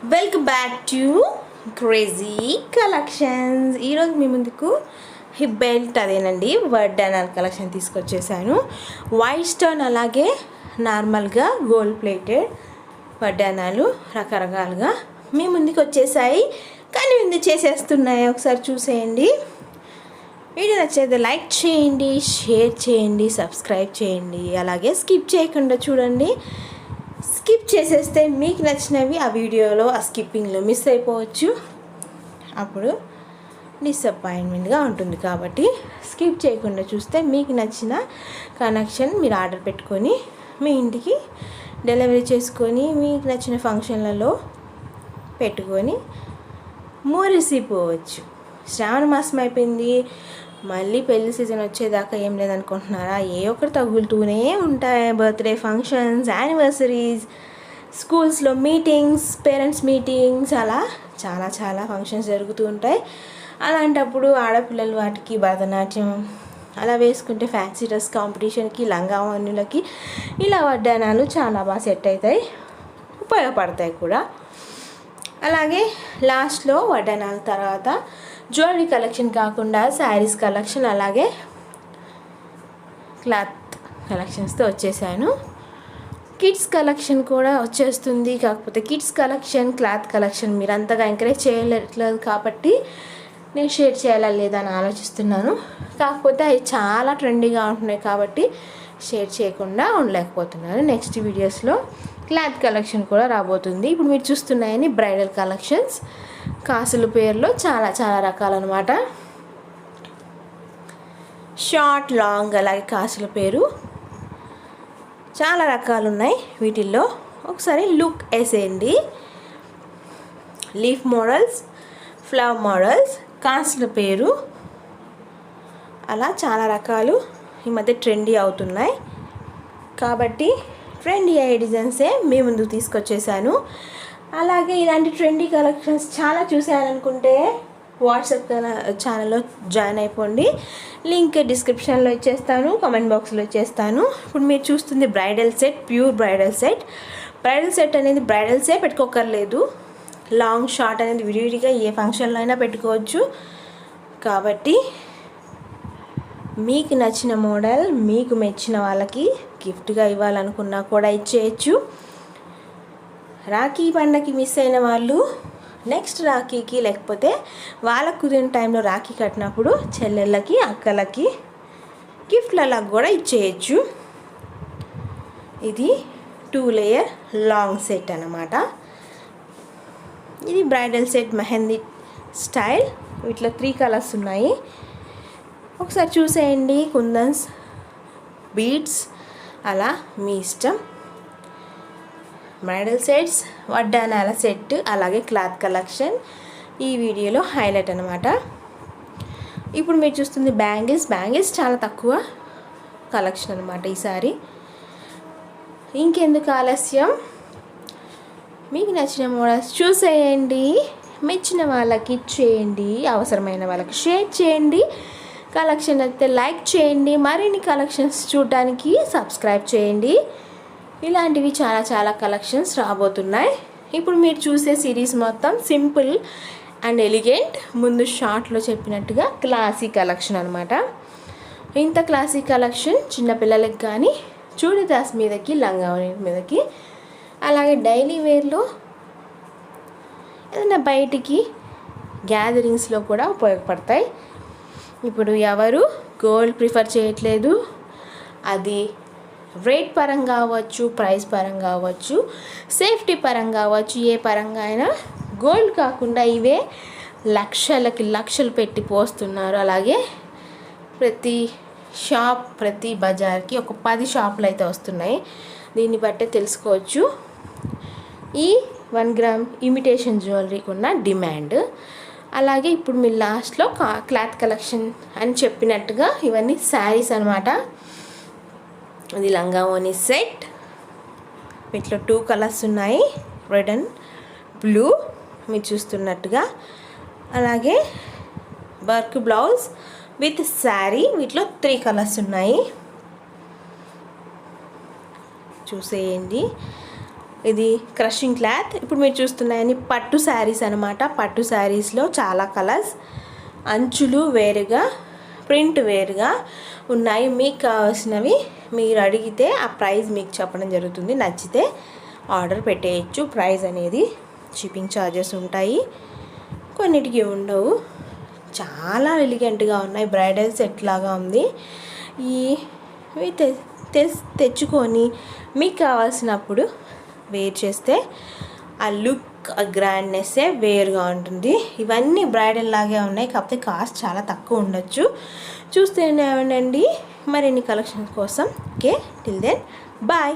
Welcome back to crazy collections. ఈరోజు మీ ముందుకు hip belt అదేనండి వడ్డానాల్ కలెక్షన్ తీసుకొచ్చేసాను. వైట్ స్టోన్ అలాగే నార్మల్గా గోల్డ్ ప్లేటెడ్ వడ్డానాలు రకరకాలుగా మీ ముందుకు వచ్చేసాయి. కానీ ముందు చేసేస్తున్నాయి, ఒకసారి చూసేయండి. వీడియో నచ్చితే లైక్ చేయండి, షేర్ చేయండి, సబ్స్క్రైబ్ చేయండి, అలాగే స్కిప్ చేయకుండా చూడండి. స్కిప్ చేసేస్తే మీకు నచ్చినవి ఆ వీడియోలో ఆ స్కిప్పింగ్లో మిస్ అయిపోవచ్చు, అప్పుడు డిసప్పాయింట్మెంట్గా ఉంటుంది. కాబట్టి స్కిప్ చేయకుండా చూస్తే మీకు నచ్చిన కనెక్షన్ మీరు ఆర్డర్ పెట్టుకొని మీ ఇంటికి డెలివరీ చేసుకొని మీకు నచ్చిన ఫంక్షన్లలో పెట్టుకొని మురిసిపోవచ్చు. శ్రావణ మాసం అయిపోయింది, మళ్ళీ పెళ్లి సీజన్ వచ్చేదాకా ఏం లేదనుకుంటున్నారా? ఏ ఒక్కటి తగులుతూనే ఉంటాయి. బర్త్డే ఫంక్షన్స్, యానివర్సరీస్, స్కూల్స్లో మీటింగ్స్, పేరెంట్స్ మీటింగ్స్, అలా చాలా చాలా ఫంక్షన్స్ జరుగుతూ ఉంటాయి. అలాంటప్పుడు ఆడపిల్లలు వాటికి భరతనాట్యం అలా వేసుకుంటే ఫ్యాన్సీ డ్రెస్ కాంపిటీషన్కి, లంగావన్నులకి ఇలా వడ్డానాలు చాలా బాగా సెట్ అవుతాయి, ఉపయోగపడతాయి కూడా. అలాగే లాస్ట్లో వడ్డానాల తర్వాత జ్యువెలరీ కలెక్షన్ కాకుండా శారీస్ కలెక్షన్ అలాగే క్లాత్ కలెక్షన్స్తో వచ్చేసాను. కిడ్స్ కలెక్షన్ కూడా వచ్చేస్తుంది. కాకపోతే కిడ్స్ కలెక్షన్, క్లాత్ కలెక్షన్ మీరు అంతగా ఎంకరేజ్ చేయలేదు కాబట్టి నేను షేర్ చేయాలా లేదా అని ఆలోచిస్తున్నాను. కాకపోతే అవి చాలా ట్రెండీగా ఉంటున్నాయి కాబట్టి షేర్ చేయకుండా ఉండలేకపోతున్నాను. నెక్స్ట్ వీడియోస్లో క్లాత్ కలెక్షన్ కూడా రాబోతుంది. ఇప్పుడు మీరు చూస్తున్నాయని బ్రైడల్ కలెక్షన్స్, కాసుల పేర్లో చాలా చాలా రకాలన్నమాట. షార్ట్, లాంగ్, అలాగే కాసుల పేరు చాలా రకాలు ఉన్నాయి. వీటిల్లో ఒకసారి లుక్ వేసేయండి. లీఫ్ మోడల్స్, ఫ్లవర్ మోడల్స్, కాసుల పేరు, అలా చాలా రకాలు ఈ మధ్య ట్రెండీ అవుతున్నాయి. కాబట్టి ట్రెండీ అయ్యే డిజైన్సే మీ ముందుకు తీసుకొచ్చేసాను. అలాగే ఇలాంటి ట్రెండీ కలెక్షన్స్ చాలా చూసారనుకుంటే వాట్సాప్ ఛానల్లో జాయిన్ అయిపోండి. లింక్ డిస్క్రిప్షన్లో ఇచ్చేస్తాను, కామెంట్ బాక్స్లో ఇచ్చేస్తాను. ఇప్పుడు మీరు చూస్తుంది bridal set, pure bridal set. Bridal set అనేది బ్రైడల్సే పెట్టుకోకర్లేదు, లాంగ్ షార్ట్ అనేది విడివిడిగా ఏ ఫంక్షన్లో అయినా పెట్టుకోవచ్చు. కాబట్టి మీకు నచ్చిన మోడల్ మీకు మెచ్చిన వాళ్ళకి గిఫ్ట్గా ఇవ్వాలనుకున్నా కూడా ఇచ్చేయచ్చు. రాఖీ పండగకి మిస్ అయిన వాళ్ళు నెక్స్ట్ రాఖీకి, లేకపోతే వాళ్ళకు కుదిరిన టైంలో రాఖీ కట్టినప్పుడు చెల్లెళ్ళకి, అక్కలకి గిఫ్ట్లలా కూడా ఇచ్చేయచ్చు. ఇది 2 లేయర్ లాంగ్ సెట్ అన్నమాట. ఇది బ్రైడల్ సెట్ మెహందీ స్టైల్. వీటిలో 3 కలర్స్ ఉన్నాయి. ఒకసారి చూసేయండి. కుందన్స్, బీడ్స్, అలా మీ ఇష్టం. బ్రైడల్ సెట్స్, వడ్డానాల సెట్, అలాగే క్లాత్ కలెక్షన్ ఈ వీడియోలో హైలైట్ అనమాట. ఇప్పుడు మీరు చూస్తుంది బ్యాంగిల్స్. బ్యాంగిల్స్ చాలా తక్కువ కలెక్షన్ అనమాట ఈసారి. ఇంకెందుకు ఆలస్యం, మీకు నచ్చిన మోడల్స్ చూసేయండి, మెచ్చిన వాళ్ళకి ఇచ్చేయండి, అవసరమైన వాళ్ళకి షేర్ చేయండి. కలెక్షన్ అయితే లైక్ చేయండి. మరిన్ని కలెక్షన్స్ చూడడానికి సబ్స్క్రైబ్ చేయండి. ఇలాంటివి చాలా చాలా కలెక్షన్స్ రాబోతున్నాయి. ఇప్పుడు మీరు చూసే సిరీస్ మొత్తం సింపుల్ అండ్ ఎలిగెంట్, ముందు షార్ట్లో చెప్పినట్టుగా క్లాసీ కలెక్షన్ అనమాట. ఇంత క్లాసీ కలెక్షన్ చిన్నపిల్లలకి కానీ, చూడిదాస్ మీదకి, లంగావని మీదకి, అలాగే డైలీ వేర్లో ఏదైనా బయటికి గ్యాదరింగ్స్లో కూడా ఉపయోగపడతాయి. ఇప్పుడు ఎవరు గోల్డ్ ప్రిఫర్ చేయట్లేదు. అది రేట్ పరంగా అవ్వచ్చు, ప్రైస్ పరంగా అవ్వచ్చు, సేఫ్టీ పరంగా అవ్వచ్చు, ఏ పరంగా అయినా గోల్డ్ కాకుండా ఇవే లక్షలకి లక్షలు పెట్టి పోస్తున్నారు. అలాగే ప్రతి షాప్, ప్రతి బజార్కి ఒక 10 షాపులు అయితే వస్తున్నాయి. దీన్ని బట్టే తెలుసుకోవచ్చు ఈ 1 గ్రామ్ ఇమిటేషన్ జ్యువెలరీకి ఉన్న డిమాండ్. అలాగే ఇప్పుడు మీరు లాస్ట్లో క్లాత్ కలెక్షన్ అని చెప్పినట్టుగా ఇవన్నీ శారీస్ అనమాట. ఇది లంగావోని సెట్. వీటిలో 2 కలర్స్ ఉన్నాయి, రెడ్ అండ్ బ్లూ మీరు చూస్తున్నట్టుగా. అలాగే వర్క్ బ్లౌజ్ విత్ శారీ. వీటిలో 3 కలర్స్ ఉన్నాయి, చూసేయండి. ఇది క్రషింగ్ క్లాత్. ఇప్పుడు మీరు చూస్తున్నాయని పట్టు శారీస్ అనమాట. పట్టు శారీస్లో చాలా కలర్స్, అంచులు వేరుగా, ప్రింట్ వేరుగా ఉన్నాయి. మీకు కావాల్సినవి మీరు అడిగితే ఆ ప్రైస్ మీకు చెప్పడం జరుగుతుంది. నచ్చితే ఆర్డర్ పెట్టేయచ్చు. ప్రైస్ అనేది షిప్పింగ్ ఛార్జెస్ ఉంటాయి, కొన్నిటికి ఉండవు. చాలా ఎలిగెంట్గా ఉన్నాయి. బ్రైడల్ సెట్ లాగా ఉంది. ఇవి తెచ్చుకొని మీకు కావాల్సినప్పుడు వేర్ చేస్తే ఆ లుక్, ఆ గ్రాండ్నెస్సే వేరుగా ఉంటుంది. ఇవన్నీ బ్రైడల్ లాగే ఉన్నాయి, కాకపోతే కాస్ట్ చాలా తక్కువ ఉండొచ్చు. చూస్తూనే ఉండండి మరిన్ని కలెక్షన్స్ కోసం. Okay, till then bye.